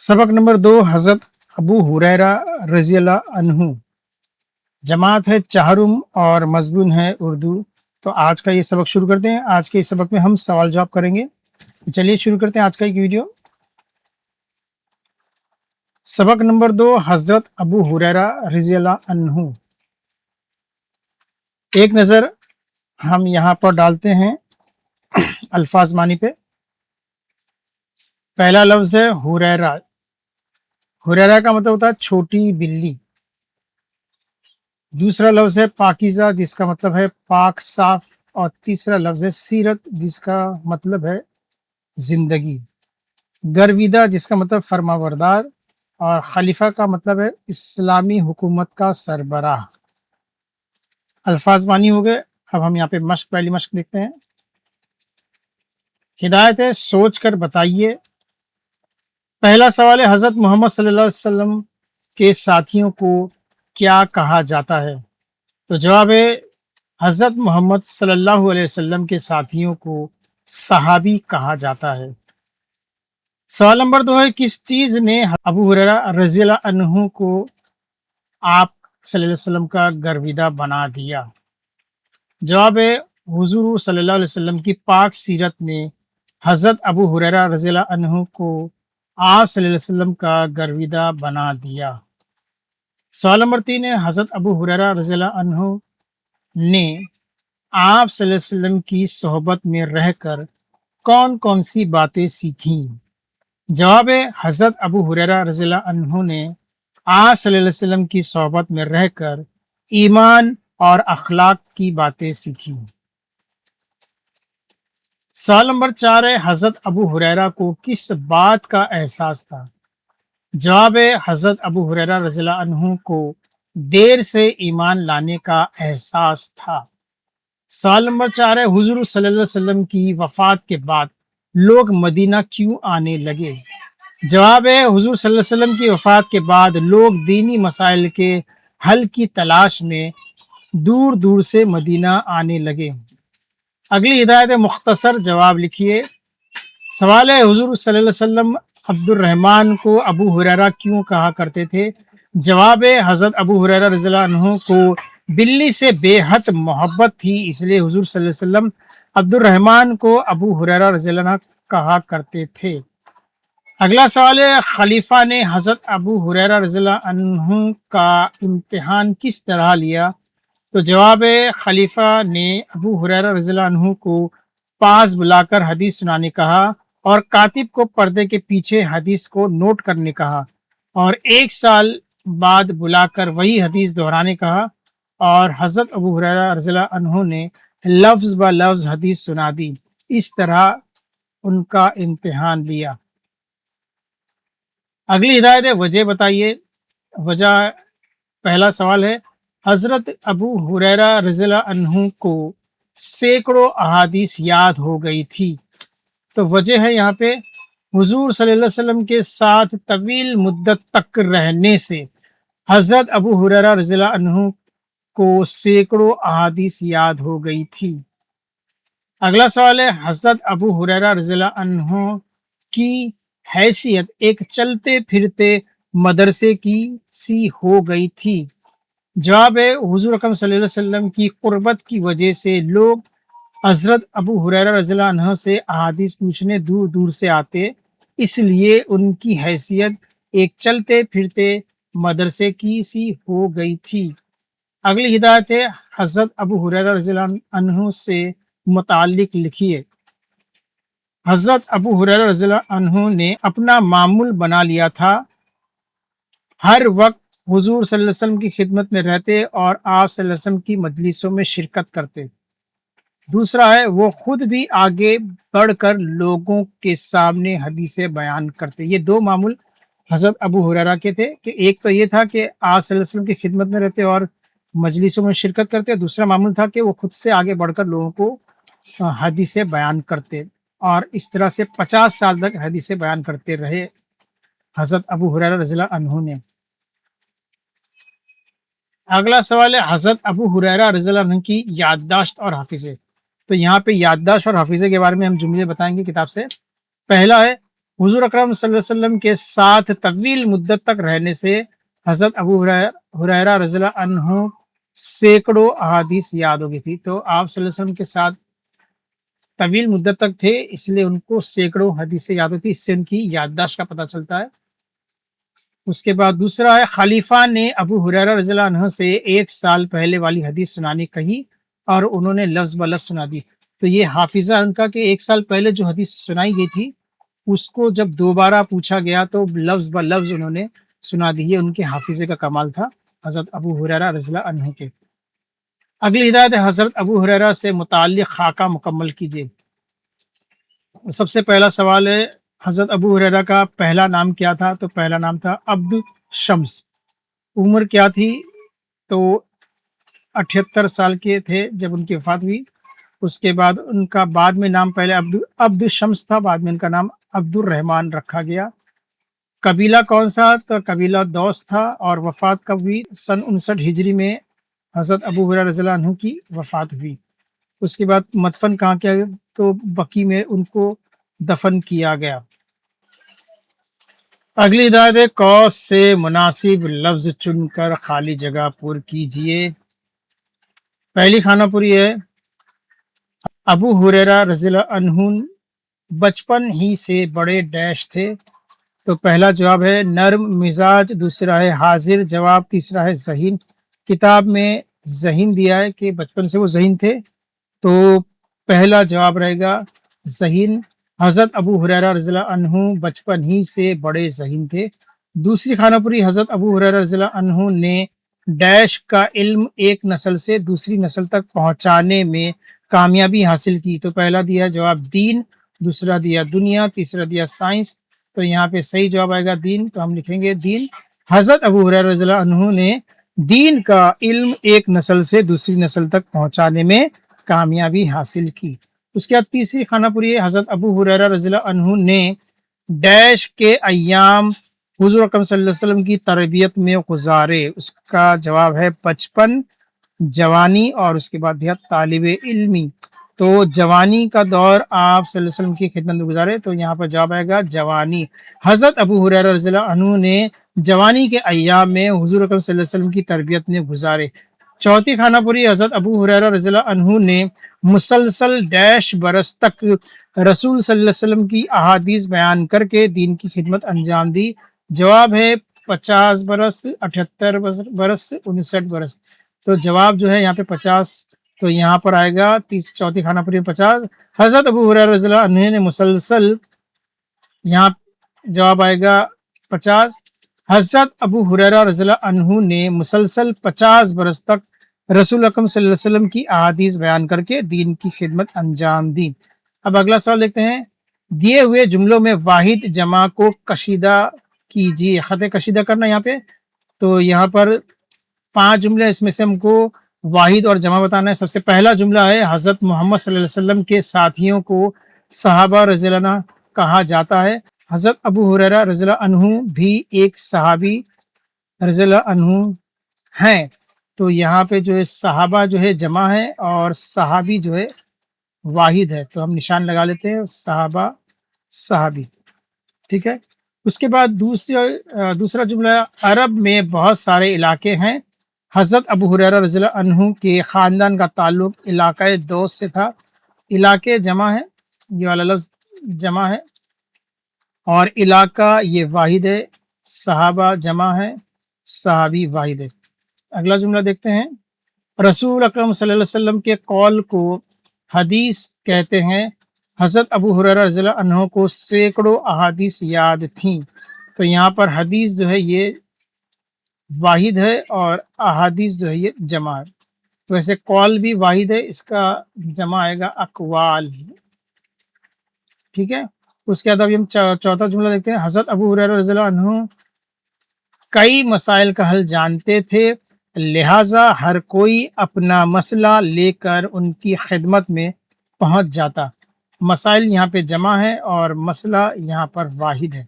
सबक नंबर 2 हज़रत अबू हुरैरा रज़ी अल्लाह अन्हु। जमात है चाहरुम और मज़मून है उर्दू। तो आज का ये सबक शुरू करते हैं। आज के इस सबक में हम सवाल जवाब करेंगे। तो चलिए शुरू करते हैं आज का एक वीडियो। सबक नंबर 2 हज़रत अबू हुरैरा रज़ी अल्लाह अन्हु। एक नज़र हम यहाँ पर डालते हैं अल्फाज मानी पे। पहला लफ्ज़ है हुरैरा। हुरैरा का मतलब होता है छोटी बिल्ली। दूसरा लफ्ज़ है पाकीज़ा, जिसका मतलब है पाक साफ। और तीसरा लफ्ज़ है सीरत, जिसका मतलब है ज़िंदगी। गर्विदा, जिसका मतलब फरमाबरदार। और खलीफा का मतलब है इस्लामी हुकूमत का सरबराह। अल्फाज मानी हो गए। अब हम यहाँ पे पहली मश्क देखते हैं। हिदायत है, सोच कर बताइए। पहला सवाल है, हज़रत मोहम्मद सल्लल्लाहु अलैहि वसल्लम के साथियों को क्या कहा जाता है? तो जवाब है, हज़रत मोहम्मद सल्लल्लाहु अलैहि वसल्लम के साथियों को सहाबी कहा जाता है। सवाल नंबर 2 है, किस चीज़ ने अबू हुरैरा रज़ी अल्लाह अन्हु को आप सल्लल्लाहु अलैहि वसल्लम का गर्विदा बना दिया? जवाब है, हुज़ूर सल्लल्लाहु अलैहि वसल्लम की पाक सीरत ने हज़रत अबू हुरैरा रज़ी अल्लाह अन्हु को आप सल्लल्लाहु अलैहि वसल्लम का गर्विदा बना दिया। सवाल नंबर 3 है, हज़रत अबू हुरैरा रज़ी अल्लाह अन्हु ने आप सल्लल्लाहु अलैहि वसल्लम की सोहबत में रहकर कौन कौन सी बातें सीखी? जवाब है, हज़रत अबू हुरैरा रज़ी अल्लाह अन्हु ने आप सल्लल्लाहु अलैहि वसल्लम की सोहबत में रहकर ईमान और अखलाक की बातें सीखी। सवाल नंबर 4 है, हज़रत अबू हुरैरा को किस बात का एहसास था? जवाब है, हज़रत अबू हुरैरा रज़ी अल्लाह अन्हु को देर से ईमान लाने का एहसास था। सवाल नंबर 4 है, हुज़ूर सल्लल्लाहु अलैहि वसल्लम की वफ़ात के बाद लोग मदीना क्यों आने लगे? जवाब है, हुज़ूर सल्लल्लाहु अलैहि वसल्लम की वफ़ात के बाद लोग दीनी मसाइल के हल की तलाश में दूर दूर से मदीना आने लगे। अगली हिदायत है, मुख्तसर जवाब लिखिए। सवाल है, हुज़ूर सल्लल्लाहु अलैहि वसल्लम अब्दुर्रहमान को अबू हुरैरा क्यों कहा करते थे? जवाब है, हज़रत अबू हुरैरा रज़ी अल्लाह अन्हु को बिल्ली से बेहद मोहब्बत थी, इसलिए हुज़ूर सल्लल्लाहु अलैहि वसल्लम अब्दुर्रहमान को अबू हुरैरा रज़ी अल्लाह अन्हु कहा करते थे। अगला सवाल है, खलीफा ने हज़रत अबू हुरैरा रज़ी अल्लाह अन्हु का इम्तिहान किस तरह लिया? तो जवाब है, खलीफा ने अबू हुरैरा रज़ी अल्लाह अन्हु को पास बुलाकर हदीस सुनाने कहा और कातिब को पर्दे के पीछे हदीस को नोट करने कहा और 1 साल बाद बुलाकर वही हदीस दोहराने कहा। और हज़रत अबू हुरैरा रज़ी अल्लाह अन्हु ने लफ्ज़ ब लफ्ज़ हदीस सुना दी। इस तरह उनका इम्तिहान लिया। अगली हिदायत है, वजह बताइए। वजह, पहला सवाल है, हज़रत अबू हुरैरा रज़ी अल्लाह अन्हु को सैकड़ों अहादीस याद हो गई थी। तो वजह है यहाँ पे, हुज़ूर सल्लल्लाहु अलैहि वसल्लम के साथ तवील मुद्दत तक रहने से हज़रत अबू हुरैरा रज़ी अल्लाह अन्हु को सैकड़ों अहादीस याद हो गई थी। अगला सवाल है, हज़रत अबू हुरैरा रज़ी अल्लाह अन्हु की हैसियत एक चलते फिरते मदरसे की सी हो गई थी। जवाब है, हुज़ूर अकरम सल्लल्लाहु अलैहि वसल्लम की क़ुर्बत की वजह से लोग हज़रत अबू हुरैरा रज़ी अल्लाह अन्हु से अहादीस पूछने दूर दूर से आते, इसलिए उनकी हैसियत एक चलते फिरते मदरसे की सी हो गई थी। अगली हिदायत है, हज़रत अबू हुरैरा रज़ी अल्लाह अन्हु से मुताल्लिक़ लिखिए। हज़रत अबू हुरैरा रज़ी अल्लाह अन्हु ने अपना मामूल बना लिया था, हर वक्त हुज़ूर सल्लल्लाहु अलैहि वसल्लम की खिदमत में रहते और आप सल्लल्लाहु अलैहि वसल्लम की मजलिसों में शिरकत करते। दूसरा है, वो खुद भी आगे बढ़कर लोगों के सामने हदीसें बयान करते। ये 2 मामूल हज़रत अबू हुरैरा के थे कि एक तो ये था कि आप सल्लल्लाहु अलैहि वसल्लम की खिदमत में रहते और मजलिसों में शिरकत करते। दूसरा मामूल था कि वो खुद से आगे बढ़कर लोगों को हदीसें बयान करते और इस तरह से 50 साल तक हदीसें बयान करते रहे हज़रत अबू हुरैरा रज़ी अल्लाह अन्हु ने। अगला सवाल है, हज़रत अबू हुरैरा रज़ी अल्लाह अन्हु की याददाश्त और हाफिज़े। तो यहाँ पे याददाश्त और हाफिज़े के बारे में हम जुमले बताएंगे किताब से। पहला है, हुजूर अकरम सल्लल्लाहु अलैहि वसल्लम के साथ तवील मुद्दत तक रहने से हज़रत अबू हुरैरा रज़ियल्लाहु अन्हु सैकड़ों अहादीस याद हो गई थी। तो आप सल्लल्लाहु अलैहि वसल्लम के साथ तवील मुद्दत तक थे, इसलिए उनको सैकड़ों हदीसें याद होती, इससे उनकी याददाश्त का पता चलता है। उसके बाद दूसरा है, खलीफा ने अबू हुरैरा रज़ियल्लाहु अन्हु से 1 साल पहले वाली हदीस सुनानी कही और उन्होंने लफ्ज़ ब लफ्ज़ सुना दी। तो ये हाफिज़ा उनका कि 1 साल पहले जो हदीस सुनाई गई थी, उसको जब दोबारा पूछा गया तो लफ्ज़ ब लफ्ज़ उन्होंने सुना दी। ये उनके हाफिज़े का कमाल था हज़रत अबू हुरैरा रज़ियल्लाहु अन्हु के। अगली हिदायत है, हज़रत अबू हुरैरा से मुताल्लिक़ खाका मुकम्मल कीजिए। सबसे पहला सवाल है, हज़रत अबू हुरैरा का पहला नाम क्या था? तो पहला नाम था अब्द शम्स। उम्र क्या थी? तो 78 साल के थे जब उनकी वफ़ात हुई। उसके बाद उनका बाद में नाम पहले अब्द शम्स था, बाद में उनका नाम अब्दुर रहमान रखा गया। कबीला कौन सा? तो कबीला दौस था। और वफ़ात कब हुई? सन 59 हिजरी में हज़रत अबू हुरैरा रज़ियल्लाहु अन्हु की वफ़ात हुई। उसके बाद मदफन कहाँ किया गया? तो बकी में उनको दफन किया गया। अगली हिदायत है, कौस से मुनासिब लफ्ज़ चुनकर खाली जगह पुर कीजिए। पहली खानापुरी है, अबू हुरैरा रज़ियल्लाहु अन्हु बचपन ही से बड़े डैश थे। तो पहला जवाब है नर्म मिजाज, दूसरा है हाजिर जवाब, तीसरा है ज़हीन। किताब में ज़हीन दिया है कि बचपन से वो ज़हीन थे, तो पहला जवाब रहेगा ज़हीन। हज़रत अबू हुरैरा रज़ियल्लाहु अन्हु बचपन ही से बड़े ज़हीन थे। दूसरी खानापुरी, हज़रत अबू हुरैरा रज़ियल्लाहु अन्हु ने डैश का इल्म एक नस्ल से दूसरी नस्ल तक पहुँचाने में कामयाबी हासिल की। तो पहला दिया जवाब दीन, दूसरा दिया दुनिया, तीसरा दिया साइंस। तो यहाँ पे सही जवाब आएगा दीन, तो हम लिखेंगे दीन। हज़रत अबू हुरैरा रज़ियल्लाहु अन्हु ने दीन का इल्म एक नस्ल से दूसरी नस्ल तक पहुँचाने में कामयाबी हासिल की। उसके बाद तीसरी खानापुरी है, हज़रत अबू हुरैरा रज़ियल्लाहु अन्हु ने डैश के अय्याम हुज़ूर अकरम सल्लल्लाहु अलैहि वसल्लम की तरबियत में गुजारे। उसका जवाब है बचपन, जवानी और उसके बाद दिया तालिबे इल्मी। तो जवानी का दौर आप सल्लल्लाहु अलैहि वसल्लम की खिदमत में गुजारे, तो यहाँ पर जवाब आएगा जवानी। हज़रत अबू हुरैरा रज़ियल्लाहु अन्हु ने जवानी के अय्याम में हुज़ूर अकरम सल्लल्लाहु अलैहि वसल्लम की तरबियत में गुजारे। चौथी खानापुरी, हज़रत अबू हुरैरा रज़ियल्लाहु अन्हु ने मुसलसल डैश बरस तक रसूल सल्लल्लाहु अलैहि वसल्लम की अहादीस बयान करके दीन की खिदमत अंजाम दी। जवाब है 50 बरस, 78 बरस, 59 बरस। तो जवाब जो है यहाँ पे 50, तो यहाँ पर आएगा चौथी खानापुरी में 50। हज़रत अबू हुरैरा रज़ियल्लाहु अन्हु ने मुसलसल, यहाँ जवाब आएगा 50। हज़रत अबू हुरैरा रज़ियल्लाहु अन्हु ने मुसलसल 50 बरस तक रसूल अकरम सल्लल्लाहु अलैहि वसल्लम की अहादीस बयान करके दीन की खिदमत अंजाम दी। अब अगला सवाल देखते हैं, दिए हुए जुमलों में वाहिद जमा को कशीदा कीजिए। खत कशीदा करना यहाँ पे, तो यहाँ पर 5 जुमले, इसमें से हमको वाहिद और जमा बताना है। सबसे पहला जुमला है, हज़रत मोहम्मद सल्लल्लाहु अलैहि वसल्लम के साथियों को सहाबा रज़ियल्लाहु अन्हु कहा जाता है। हज़रत अबू हुरैरा रज़ियल्लाहु अन्हु भी एक सहाबी रज़ियल्लाहु अन्हु हैं। तो यहाँ पे जो है सहाबा जो है जमा है और सहाबी जो है वाहिद है, तो हम निशान लगा लेते हैं सहाबा सहाबी, ठीक है। उसके बाद दूसरा जुमला, अरब में बहुत सारे इलाके हैं। हज़रत अबू हुरैरा रज़ियल्लाहु अन्हु के ख़ानदान का ताल्लुक इलाक़ाए दौस से था। इलाके जमा है, ये वाला लफ्ज़ जमा है, और इलाका ये वाहिद है। सहाबा जमा है, सहाबी वाहिद है। अगला जुमला देखते हैं, रसूल अकरम सल्लल्लाहु अलैहि वसल्लम के कौल को हदीस कहते हैं। हज़रत अबू हुरैरा रज़ियल्लाहु अन्हु को सैकड़ों अहादीस याद थीं। तो यहाँ पर हदीस जो है ये वाहिद है और अहादीस जो है ये जमा है। तो वैसे कौल भी वाहिद है, इसका जमा आएगा अकवाल, ठीक है। उसके बाद अभी हम चौथा जुमला देखते हैं, हज़रत अबू हुरैरा रज़ियल्लाहु अन्हु कई मसाइल का हल जानते थे, लिहाजा हर कोई अपना मसला लेकर उनकी खिदमत में पहुंच जाता। मसाइल यहाँ पे जमा है और मसला यहाँ पर वाहिद है,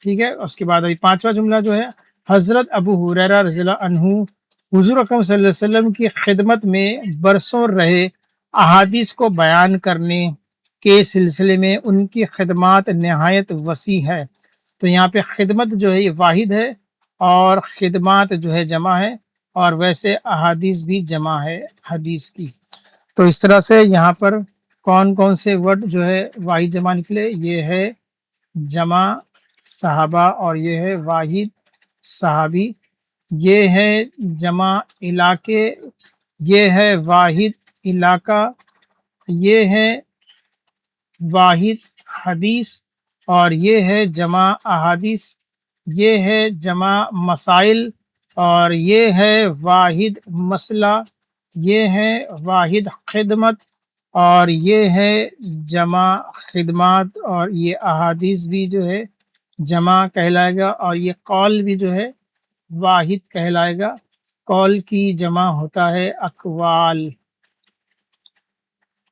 ठीक है। उसके बाद अभी पांचवा जुमला जो है, हज़रत अबू हुरैरा रज़ियल्लाहु अन्हु हुज़ूर अकरम सल्लल्लाहु अलैहि वसल्लम की खिदमत में बरसों रहे, अहादीस को बयान करने کے سلسلے میں ان کی خدمات نہایت وسیع ہے. تو یہاں پہ خدمت جو ہے یہ واحد ہے اور خدمات جو ہے جمع ہے، اور ویسے احادیث بھی جمع ہے حدیث کی. تو اس طرح سے یہاں پر کون کون سے ورڈ جو ہے واحد جمع نکلے، یہ ہے جمع صحابہ، اور یہ ہے واحد صحابی، یہ ہے جمع علاقے، یہ ہے واحد علاقہ، یہ ہے واحد حدیث، اور یہ ہے جمع احادیث، یہ ہے جمع مسائل، اور یہ ہے واحد مسئلہ، یہ ہے واحد خدمت، اور یہ ہے جمع خدمات، اور یہ احادیث بھی جو ہے جمع کہلائے گا، اور یہ قول بھی جو ہے واحد کہلائے گا. قول کی جمع ہوتا ہے اقوال.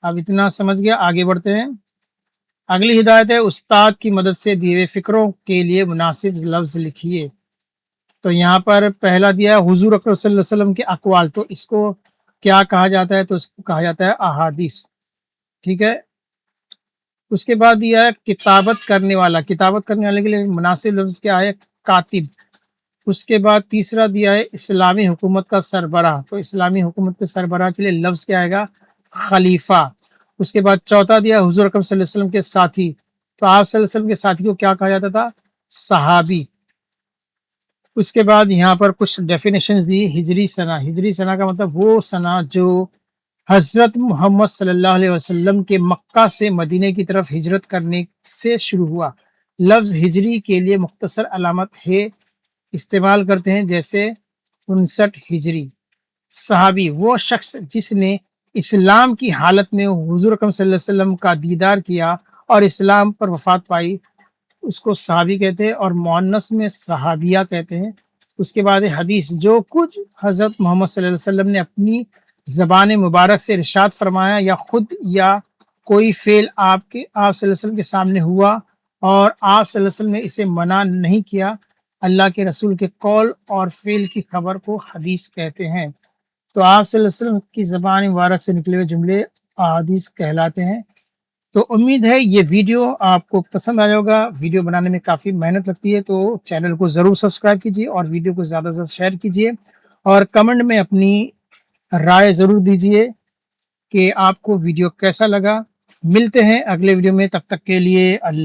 اب اتنا سمجھ گیا، آگے بڑھتے ہیں. اگلی ہدایت ہے استاد کی مدد سے دیے ہوئے فکروں کے لیے مناسب لفظ لکھیے. تو یہاں پر پہلا دیا ہے حضور اکرم صلی اللہ علیہ وسلم کے اقوال. تو اس کو کیا کہا جاتا ہے؟ تو اس کو کہا جاتا ہے احادیث. ٹھیک ہے. اس کے بعد دیا ہے کتابت کرنے والا. کتابت کرنے والے کے لیے مناسب لفظ کیا ہے؟ کاتب. اس کے بعد تیسرا دیا ہے اسلامی حکومت کا سربراہ. تو اسلامی حکومت کے سربراہ کے لیے لفظ کیا آئے گا؟ خلیفہ. اس کے بعد چوتھا دیا حضور اکرم صلی اللہ علیہ وسلم کے ساتھی. تو آپ صلی اللہ علیہ وسلم کے ساتھی کو کیا کہا جاتا تھا؟ صحابی. اس کے بعد یہاں پر کچھ ڈیفینیشنز دی. ہجری سنہ. ہجری سنہ کا مطلب وہ سنہ جو حضرت محمد صلی اللہ علیہ وسلم کے مکہ سے مدینہ کی طرف ہجرت کرنے سے شروع ہوا. لفظ ہجری کے لیے مختصر علامت ہے استعمال کرتے ہیں، جیسے 59 ہجری. صحابی وہ شخص جس نے اسلام کی حالت میں حضور اکرم صلی اللہ علیہ وسلم کا دیدار کیا اور اسلام پر وفات پائی، اس کو صحابی کہتے ہیں، اور مؤنث میں صحابیہ کہتے ہیں. اس کے بعد حدیث جو کچھ حضرت محمد صلی اللہ علیہ وسلم نے اپنی زبان مبارک سے ارشاد فرمایا، یا خود یا کوئی فعل آپ صلی اللہ علیہ وسلم کے سامنے ہوا اور آپ صلی اللہ علیہ وسلم نے اسے منع نہیں کیا، اللہ کے رسول کے قول اور فعل کی خبر کو حدیث کہتے ہیں. تو آپ صلی اللہ علیہ وسلم کی زبان مبارک سے نکلے ہوئے جملے احادیث کہلاتے ہیں. تو امید ہے یہ ویڈیو آپ کو پسند آیا ہوگا. ویڈیو بنانے میں کافی محنت لگتی ہے، تو چینل کو ضرور سبسکرائب کیجیے اور ویڈیو کو زیادہ سے زیادہ شیئر کیجیے، اور کمنٹ میں اپنی رائے ضرور دیجیے کہ آپ کو ویڈیو کیسا لگا. ملتے ہیں اگلے ویڈیو میں، تب تک کے لیے اللہ